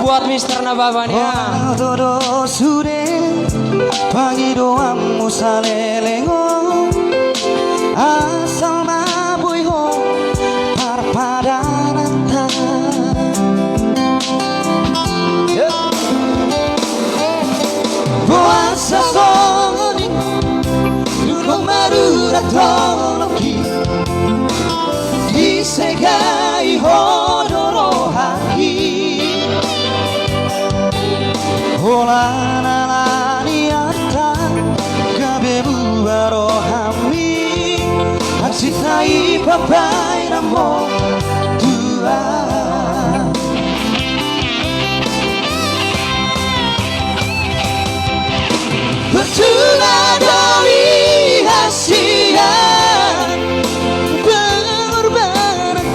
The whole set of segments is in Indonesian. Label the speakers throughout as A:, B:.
A: buat Mister Nababania.
B: Dodo sure pagido ammu salelengo asal mabui ho parpadanata puasa soni duduk marura toloki disegai hodoro haki olana lani atta kabebu arohami aksitai papai namo tua percuma doi hasian pengorbanan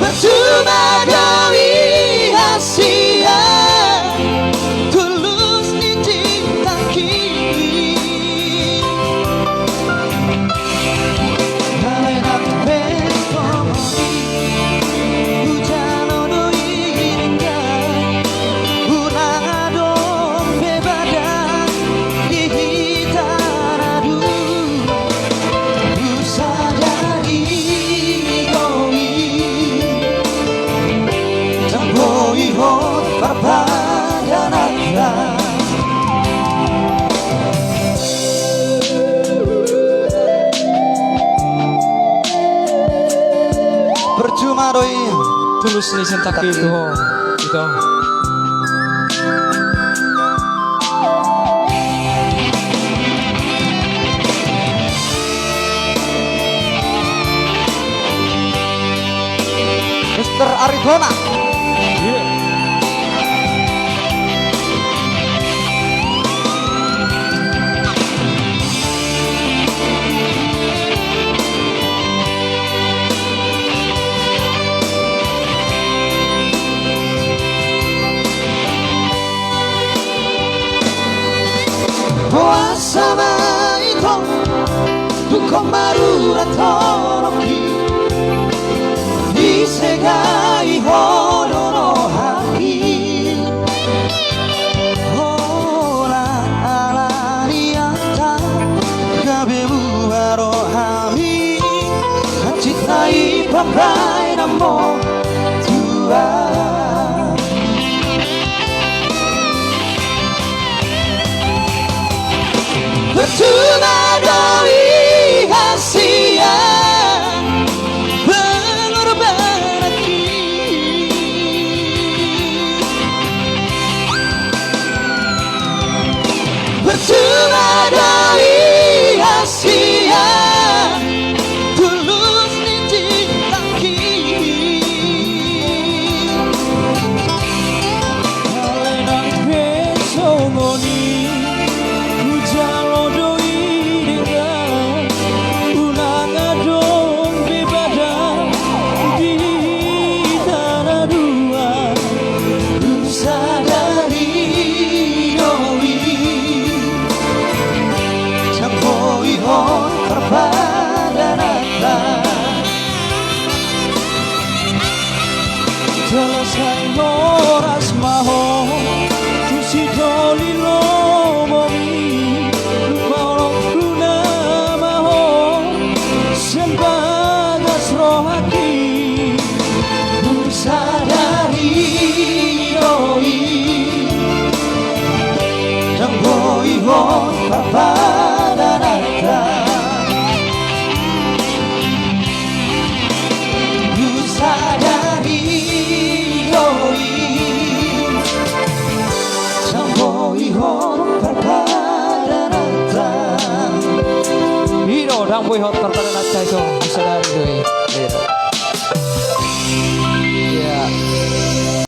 B: percuma doi hasian tulus dicintaki Halenak pesoni Ujano doi ringga Unang adong bebadan Di hitaradu Usadari doi Tamboi hot parpadanatna percuma doi
A: Tulus nih sentak itu. Gitu.
B: Mr. Aridona puasa maito duko marura toroki disegai hodoro haki hola alaniata kabebu arohami kacitai papai namo tua percuma doi hasian pengorbanan percuma doi hasian tulus dicintaki
A: Halenak pesoni Ujalo doi ringga Unang adong bebadan Di hitaradu
B: sadari doi Campoi hon parpadanata
A: Selesai moras maho Tusi doli lomomi Lupalok guna maho Sembagas rohaki
B: sadari doi Campoi hon parpadanata sadari doi Campoi hon parpadanata
A: Hiro dang boy hot pertanda itu sadari doi.